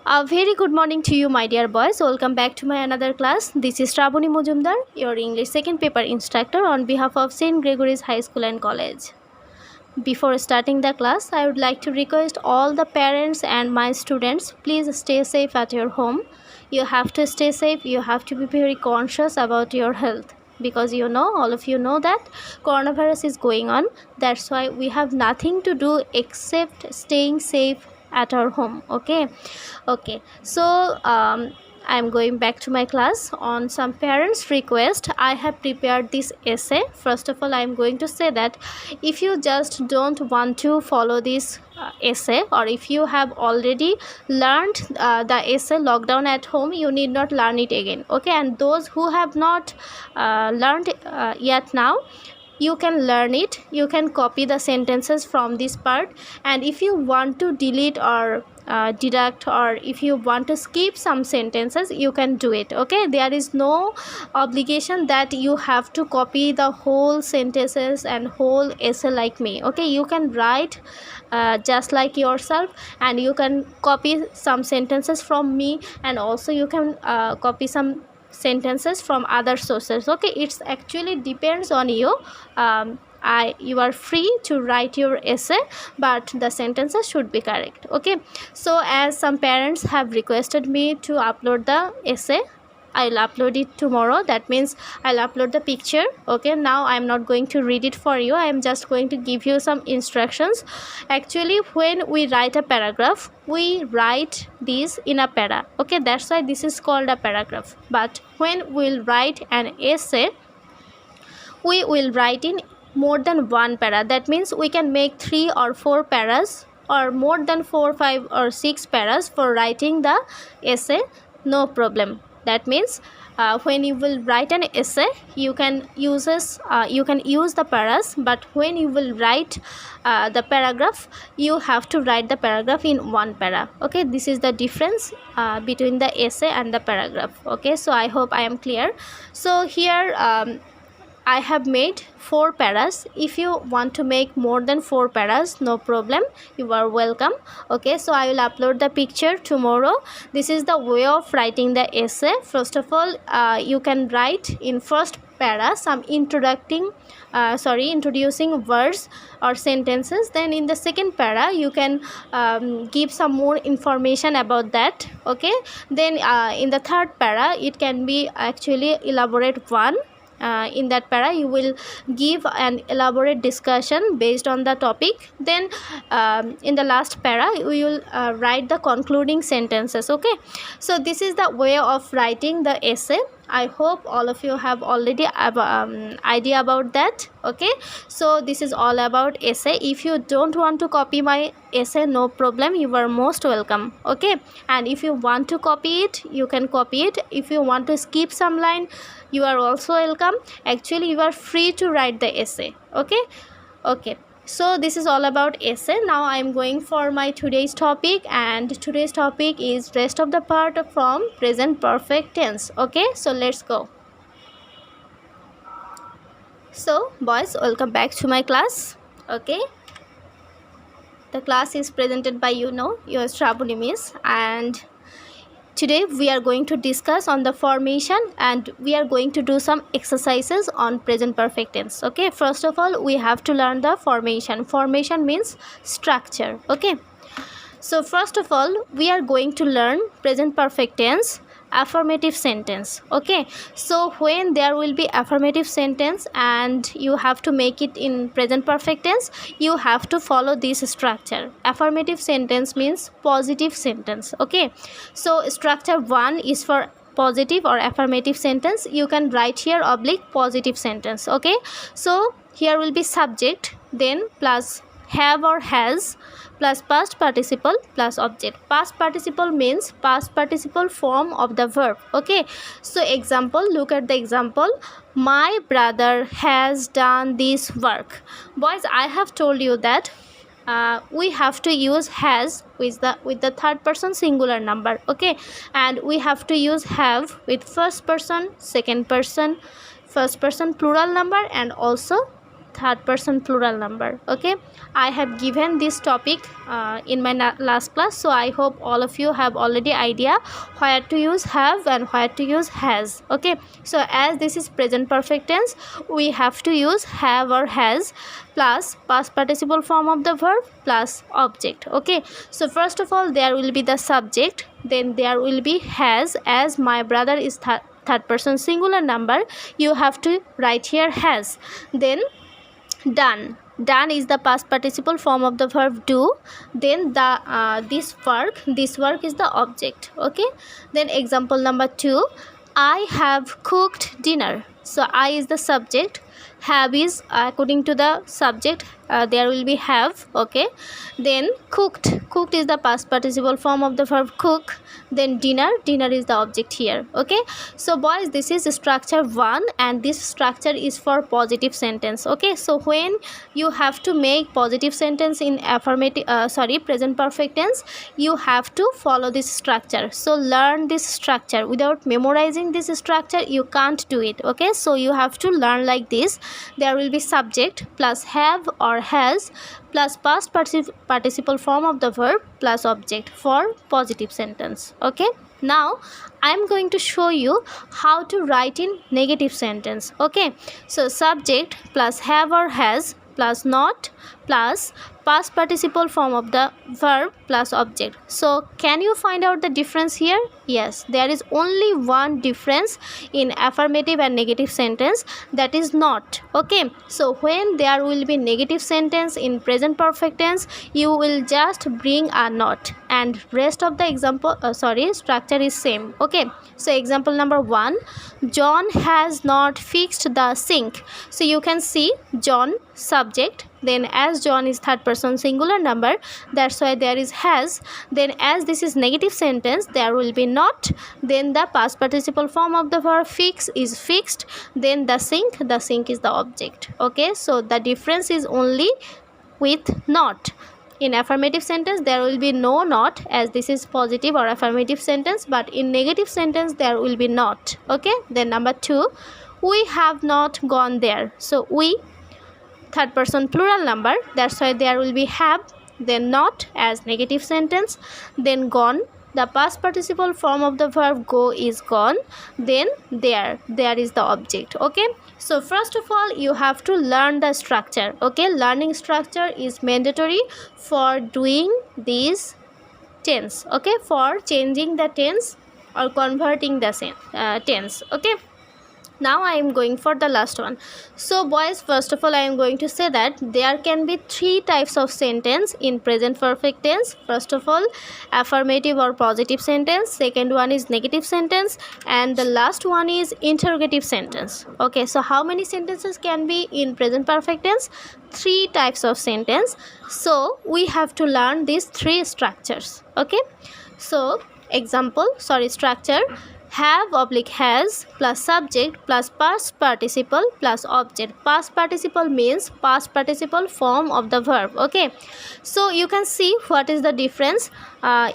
A very good morning to you, my dear boys. Welcome back to my another class. This is Shravani Mujumdar, your English second paper instructor on behalf of St. Gregory's High School and College. Before starting the class, I would like to request all the parents and my students, please stay safe at your home. You have to stay safe. You have to be very conscious about your health because all of you know that coronavirus is going on. That's why we have nothing to do except staying safe at our home. Okay, so I'm going back to my class. On some parents request, I have prepared this essay. First of all, I'm going to say that if you just don't want to follow this essay, or if you have already learned the essay lockdown at home, you need not learn it again. Okay, and those who have not learned yet now, you can learn it. You can copy the sentences from this part, and if you want to delete or deduct, or if you want to skip some sentences, you can do it. Okay, there is no obligation that you have to copy the whole sentences and whole essay like me. Okay, you can write just like yourself, and you can copy some sentences from me, and also you can copy some sentences from other sources. Okay, it's actually depends on you. You are free to write your essay, but the sentences should be correct. Okay, so as some parents have requested me to upload the essay, I'll upload it tomorrow. That means I'll upload the picture. Okay, now I'm not going to read it for you. I'm just going to give you some instructions. Actually, when we write a paragraph, we write this in a para. Okay, that's why this is called a paragraph. But when we'll write an essay, we will write in more than one para. That means we can make 3 or 4 paras, or more than 4, 5 or 6 paras for writing the essay. No problem. That means when you will write an essay, you can use the paras, but when you will write the paragraph, you have to write the paragraph in one para. Okay, this is the difference between the essay and the paragraph. Okay, so I hope I am clear. So here I have made 4 paras. If you want to make more than 4 paras, no problem, you are welcome. Okay, so I will upload the picture tomorrow. This is the way of writing the essay. First of all, you can write in first para some introducing words or sentences. Then in the second para, you can give some more information about that. Okay, then in the third para, it can be actually elaborate one. In that para, you will give an elaborate discussion based on the topic. Then in the last para, you will write the concluding sentences. Okay, so this is the way of writing the essay. I hope all of you have already idea about that. Okay, so this is all about essay. If you don't want to copy my essay, no problem, you are most welcome. Okay, and if you want to copy it, you can copy it. If you want to skip some line, you are also welcome. Actually, you are free to write the essay. Okay, so this is all about essay. Now I am going for my today's topic, and today's topic is rest of the part from present perfect tense. Okay, so let's go. So boys, welcome back to my class. Okay, the class is presented by your Shravani Miss, and today we are going to discuss on the formation, and we are going to do some exercises on present perfect tense. Okay, first of all, we have to learn the formation. Formation means structure. Okay, so first of all, we are going to learn present perfect tense affirmative sentence. Okay, so when there will be affirmative sentence and you have to make it in present perfect tense, you have to follow this structure. Affirmative sentence means positive sentence. Okay, so structure 1 is for positive or affirmative sentence. You can write here oblique positive sentence. Okay, so here will be subject, then plus have or has, plus past participle plus object. Past participle means past participle form of the verb. Okay, so example, look at the example. My brother has done this work. Boys, I have told you that we have to use has with the third person singular number. Okay, and we have to use have with first person, second person, first person plural number, and also third person plural number. Okay, I have given this topic in my last class, so I hope all of you have already idea where to use have and where to use has. Okay, so as this is present perfect tense, we have to use have or has plus past participle form of the verb plus object. Okay, so first of all there will be the subject, then there will be has. As my brother is third person singular number, you have to write here has. Then done. Done is the past participle form of the verb do. Then the this work is the object. Okay, then example number 2, I have cooked dinner. So I is the subject, have is according to the subject, there will be have. Okay, then cooked is the past participle form of the verb cook. Then dinner is the object here. Okay, so boys, this is structure 1 and this structure is for positive sentence. Okay, so when you have to make positive sentence in affirmative present perfect tense, you have to follow this structure. So learn this structure. Without memorizing this structure you can't do it. Okay, so you have to learn like this. There will be subject plus have or has plus past participle form of the verb plus object for positive sentence. Okay, now I am going to show you how to write in negative sentence. Okay, so subject plus have or has plus not plus past participle form of the verb plus object. So can you find out the difference here? Yes, there is only one difference in affirmative and negative sentence, that is not. Okay, so when there will be negative sentence in present perfect tense, you will just bring a not and rest of the example structure is same. Okay, so example number 1, John has not fixed the sink. So you can see John subject, then as John is third person singular number, that's why there is has. Then as this is negative sentence, there will be not. Then the past participle form of the verb fix is fixed. Then the sink is the object. Okay, so the difference is only with not. In affirmative sentence there will be no not, as this is positive or affirmative sentence, but in negative sentence there will be not. Okay, then number 2, we have not gone there. So we, third person plural number, that's why there will be have, then not as negative sentence, then gone, the past participle form of the verb go is gone, then there is the object. Okay, so first of all you have to learn the structure. Okay, learning structure is mandatory for doing this tense. Okay, for changing the tense or converting the tense. Okay, now I am going for the last one. So boys, first of all I am going to say that there can be 3 types of sentence in present perfect tense. First of all, affirmative or positive sentence, second one is negative sentence, and the last one is interrogative sentence. Okay, so how many sentences can be in present perfect tense? 3 types of sentence. So we have to learn these 3 structures. Okay, so structure: have oblique has plus subject plus past participle plus object. Past participle means past participle form of the verb. Okay, so you can see what is the difference.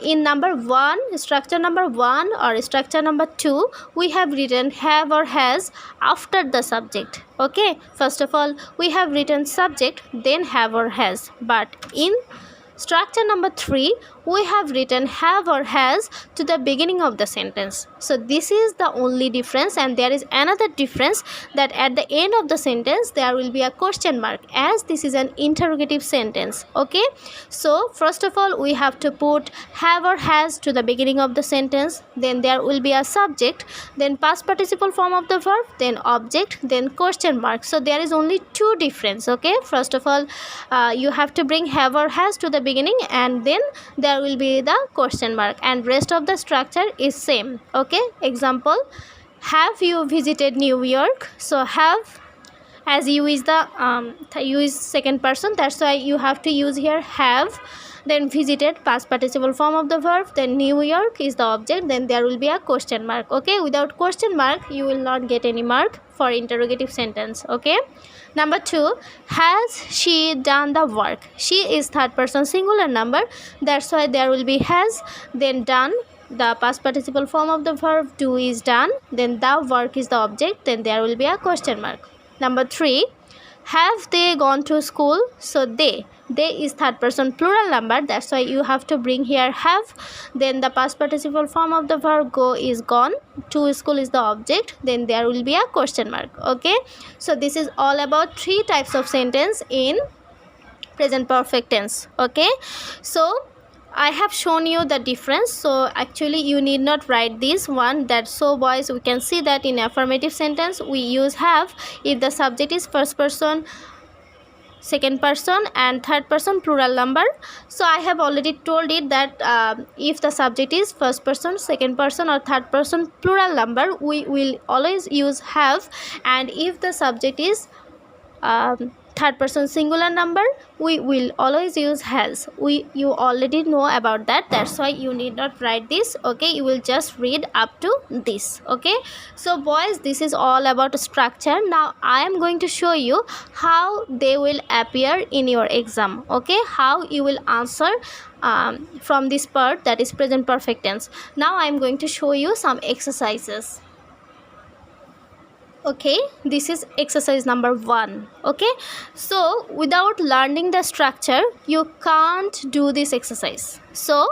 In number 1, structure number 1 or structure number 2, we have written have or has after the subject. Okay, first of all we have written subject, then have or has, but in structure number 3 we have written have or has to the beginning of the sentence. So this is the only difference, and there is another difference, that at the end of the sentence there will be a question mark, as this is an interrogative sentence. Okay, so first of all we have to put have or has to the beginning of the sentence, then there will be a subject, then past participle form of the verb, then object, then question mark. So there is only 2 difference. Okay, first of all you have to bring have or has to the beginning, and then there will be the question mark, and rest of the structure is same. Okay, example: have you visited New York? So have, as you is the you is second person, that's why you have to use here have, then visited past participle form of the verb, then New York is the object, then there will be a question mark. Okay, without question mark you will not get any mark for interrogative sentence. Okay, number 2, has she done the work? She is third person singular number, that's why there will be has, then done, the past participle form of the verb do is done, then the work is the object, then there will be a question mark. Number 3, have they gone to school? So they is third person plural number, that's why you have to bring here have. Then the past participle form of the verb go is gone, to school is the object, then there will be a question mark. Okay, so this is all about 3 types of sentence in present perfect tense. Okay, so I have shown you the difference, so actually you need not write this one. That so boys, we can see that in affirmative sentence we use have if the subject is first person, second person and third person plural number. So I have already told it that if the subject is first person, second person or third person plural number, we will always use have, and if the subject is third person singular number, we will always use has. You already know about that, that's why you need not write this. Okay, you will just read up to this. Okay, so boys, this is all about structure. Now I am going to show you how they will appear in your exam. Okay, how you will answer from this part, that is present perfect tense. Now I am going to show you some exercises. Okay, this is exercise number 1. Okay, so without learning the structure you can't do this exercise. So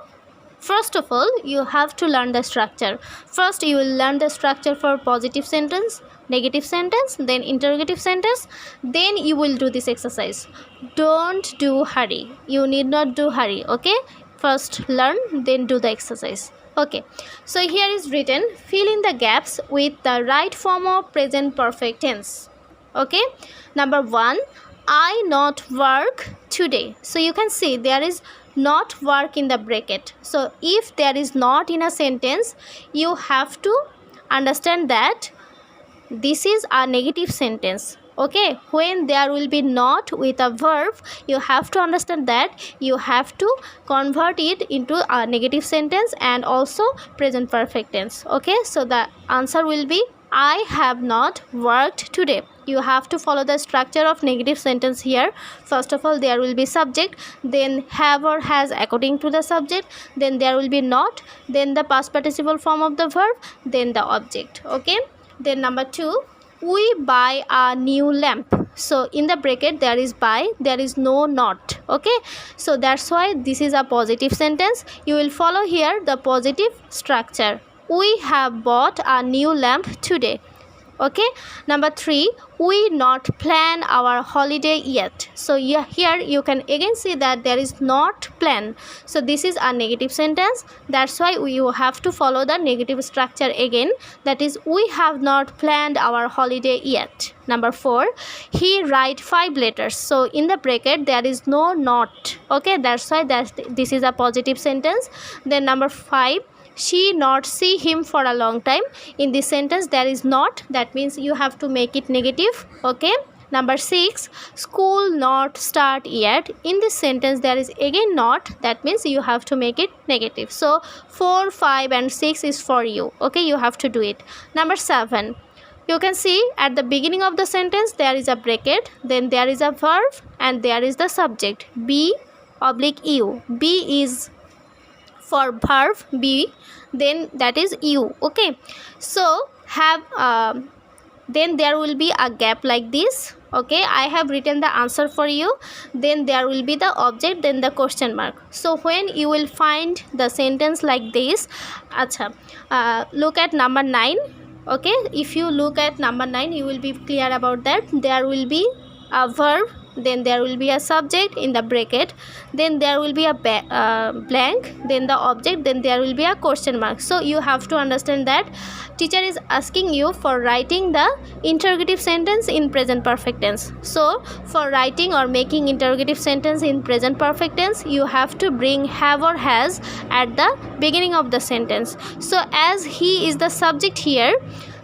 first of all, you have to learn the structure. First you will learn the structure for positive sentence, negative sentence, then interrogative sentence, then you will do this exercise. Don't do hurry, you need not do hurry. Okay, first learn, then do the exercise. Okay, so here is written, fill in the gaps with the right form of present perfect tense. Okay, number 1, I not work today. So you can see there is not work in the bracket. So if there is not in a sentence, you have to understand that this is a negative sentence. Okay, when there will be not with a verb, you have to understand that you have to convert it into a negative sentence and also present perfect tense. Okay, so the answer will be I have not worked today. You have to follow the structure of negative sentence here. First of all, there will be subject, then have or has according to the subject, then there will be not, then the past participle form of the verb, then the object. Okay, then number 2, we buy a new lamp. So in the bracket there is buy, there is no not. Okay, so that's why this is a positive sentence. You will follow here the positive structure. We have bought a new lamp today. Okay, number 3, we not plan our holiday yet. So here you can again see that there is not plan, so this is a negative sentence, that's why you have to follow the negative structure again, that is we have not planned our holiday yet. Number 4, he write 5 letters. So in the bracket there is no not. Okay, that's why this is a positive sentence. Then number 5, she not see him for a long time. In this sentence there is not, that means you have to make it negative. Okay, number 6, school not start yet. In this sentence there is again not, that means you have to make it negative. So 4, 5 and 6 is for you. Okay, you have to do it. Number 7, you can see at the beginning of the sentence there is a bracket, then there is a verb and there is the subject be oblique you. Be is for verb be, then that is you. Okay, so have then there will be a gap like this. Okay, I have written the answer for you, then there will be the object, then the question mark. So when you will find the sentence like this, look at number 9. Okay, if you look at number 9 you will be clear about that. There will be a verb, then there will be a subject in the bracket, then there will be a blank, then the object, then there will be a question mark. So you have to understand that teacher is asking you for writing the interrogative sentence in present perfect tense. So for writing or making interrogative sentence in present perfect tense, you have to bring have or has at the beginning of the sentence. So as he is the subject here,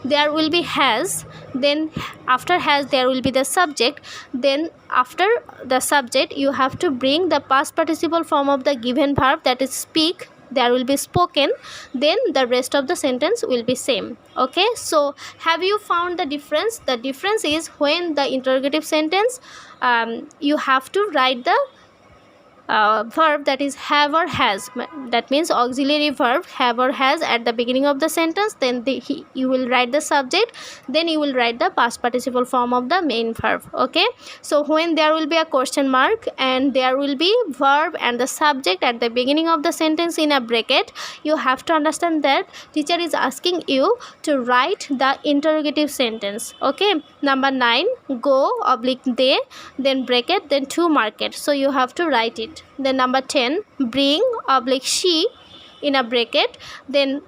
there will be has, then after has there will be the subject, then after the subject you have to bring the past participle form of the given verb, that is speak, there will be spoken, then the rest of the sentence will be same. Okay, so have you found the difference? The difference is when the interrogative sentence you have to write the verb, that is have or has, that means auxiliary verb have or has at the beginning of the sentence, then you will write the subject, then you will write the past participle form of the main verb. Okay, so when there will be a question mark and there will be verb and the subject at the beginning of the sentence in a bracket, you have to understand that teacher is asking you to write the interrogative sentence. Okay, number 9, go oblique they, then bracket, then to market, so you have to write it. Then number 10, bring oblique she in a bracket, then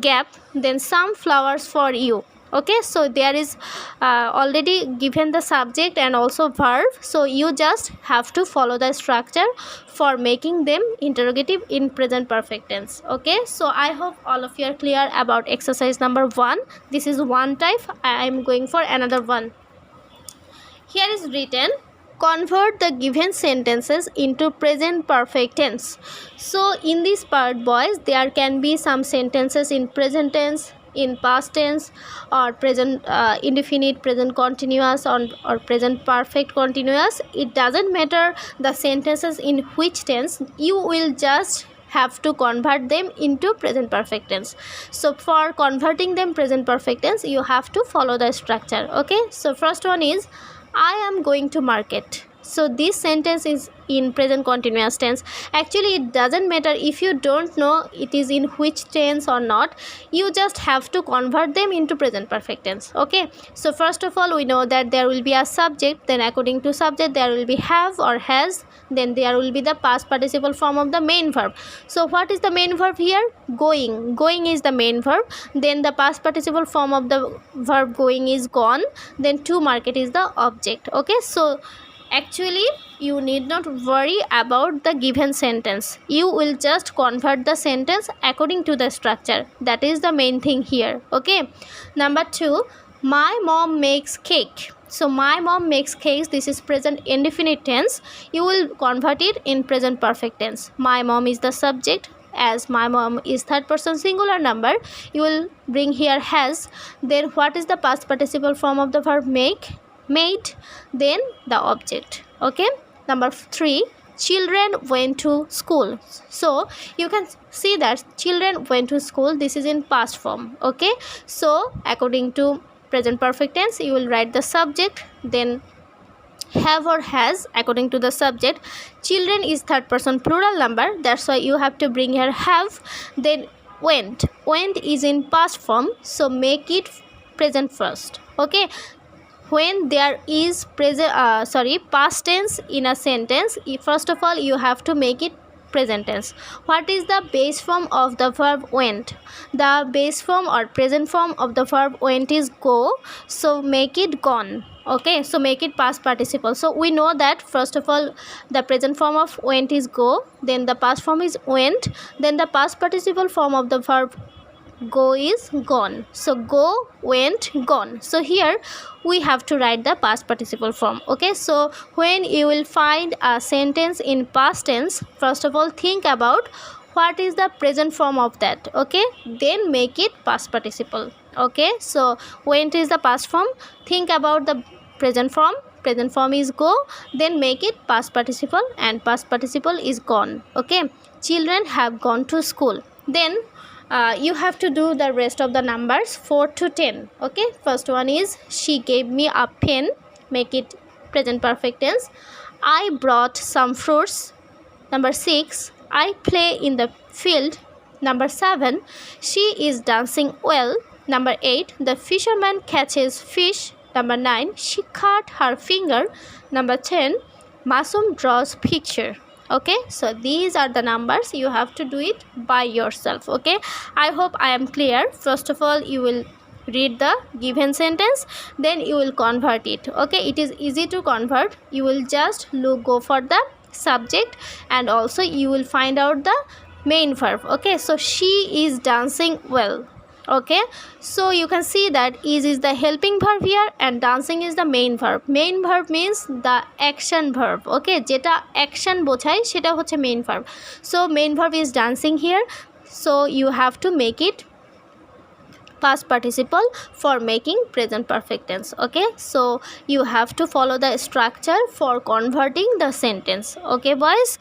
gap, then some flowers for you. Okay, so there is already given the subject and also verb, so you just have to follow the structure for making them interrogative in present perfect tense. Okay, so I hope all of you are clear about exercise number 1. This is one type. I am going for another one. Here is written, convert the given sentences into present perfect tense. So in this part, boys, there can be some sentences in present tense, in past tense, or present indefinite, present continuous, or present perfect continuous. It doesn't matter the sentences in which tense, you will just have to convert them into present perfect tense. So for converting them present perfect tense, you have to follow the structure. Okay, so first one is, I am going to market. So this sentence is in present continuous tense. Actually, it doesn't matter if you don't know it is in which tense or not, you just have to convert them into present perfect tense. Okay, so first of all, we know that there will be a subject, then according to subject there will be have or has, then there will be the past participle form of the main verb. So what is the main verb here? Going. Going is the main verb, then the past participle form of the verb going is gone, then to market is the object. Okay, so actually you need not worry about the given sentence, you will just convert the sentence according to the structure. That is the main thing here. Okay, number 2, my mom makes cake. So my mom makes cakes, this is present indefinite tense, you will convert it in present perfect tense. My mom is the subject, as my mom is third person singular number, you will bring here has, then what is the past participle form of the verb make? Made, then the object. Okay, number 3, children went to school. So you can see that children went to school, this is in past form. Okay, so according to present perfect tense, you will write the subject, then have or has according to the subject. Children is third person plural number, that's why you have to bring here have, then went. Went is in past form, so make it present first. Okay, when there is past tense in a sentence, first of all you have to make it present tense. What is the base form of the verb went? The base form or present form of the verb went is go, so make it gone. Okay, so make it past participle. So we know that first of all the present form of went is go, then the past form is went, then the past participle form of the verb go is gone. So go, went, gone. So here we have to write the past participle form. Okay, so when you will find a sentence in past tense, first of all think about what is the present form of that. Okay, then make it past participle. Okay, so went is the past form, think about the present form. Present form is go, then make it past participle, and past participle is gone. Okay, children have gone to school. Then you have to do the rest of the numbers 4 to 10. Okay, first one is she gave me a pen, make it present perfect tense. I brought some fruits. Number 6, I play in the field. Number 7, she is dancing well. Number 8, the fisherman catches fish. Number 9, she cut her finger. Number 10, Masum draws picture. Okay, so these are the numbers, you have to do it by yourself. Okay, I hope I am clear. First of all you will read the given sentence, then you will convert it. Okay, it is easy to convert, you will just go for the subject and also you will find out the main verb. Okay, so she is dancing well. Okay, so you can see that is the helping verb here and dancing is the main verb. Main verb means the action verb. Okay, jeta action bochai seta hocche main verb. So main verb is dancing here, so you have to make it past participle for making present perfect tense. Okay, so you have to follow the structure for converting the sentence. Okay boys,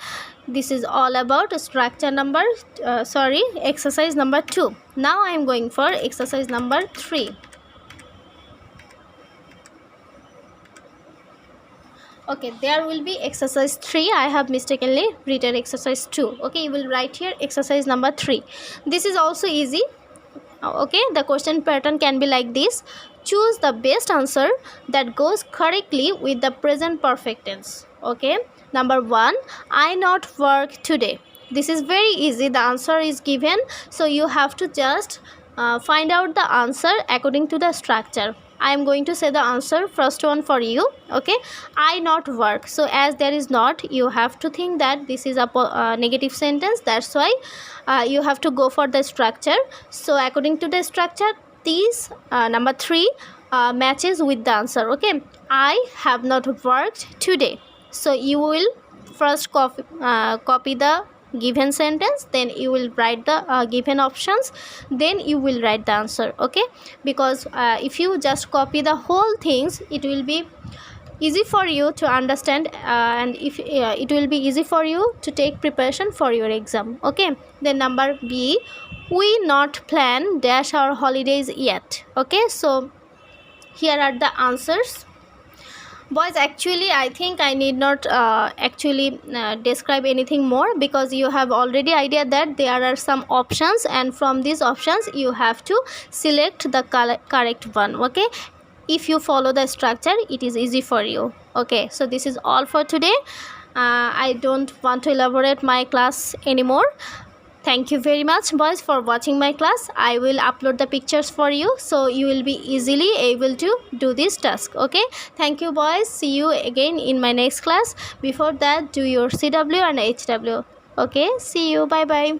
this is all about structure number exercise number 2. Now I am going for exercise number 3. Okay, there will be exercise 3. I have mistakenly written exercise 2. Okay, you will write here exercise number 3. This is also easy. Okay, the question pattern can be like this: choose the best answer that goes correctly with the present perfect tense. Okay, number 1, I not work today. This is very easy. The answer is given, so you have to just find out the answer according to the structure. I am going to say the answer, first one for you. Okay, I not work. So as there is not, you have to think that this is a negative sentence. That's why you have to go for the structure. So according to the structure, these number 3 matches with the answer. Okay, I have not worked today. So you will first copy the given sentence, then you will write the given options, then you will write the answer. Okay, because if you just copy the whole things, it will be easy for you to understand, and if it will be easy for you to take preparation for your exam. Okay, then number B, we not plan dash our holidays yet. Okay, so here are the answers. Boys, actually I think I need not describe anything more, because you have already idea that there are some options, and from these options you have to select the correct one. Okay, if you follow the structure, it is easy for you. Okay, so this is all for today. I don't want to elaborate my class anymore. Thank you very much boys for watching my class. I will upload the pictures for you, so you will be easily able to do this task. Okay, thank you boys. See you again in my next class. Before that, do your CW and HW. Okay, see you. Bye bye.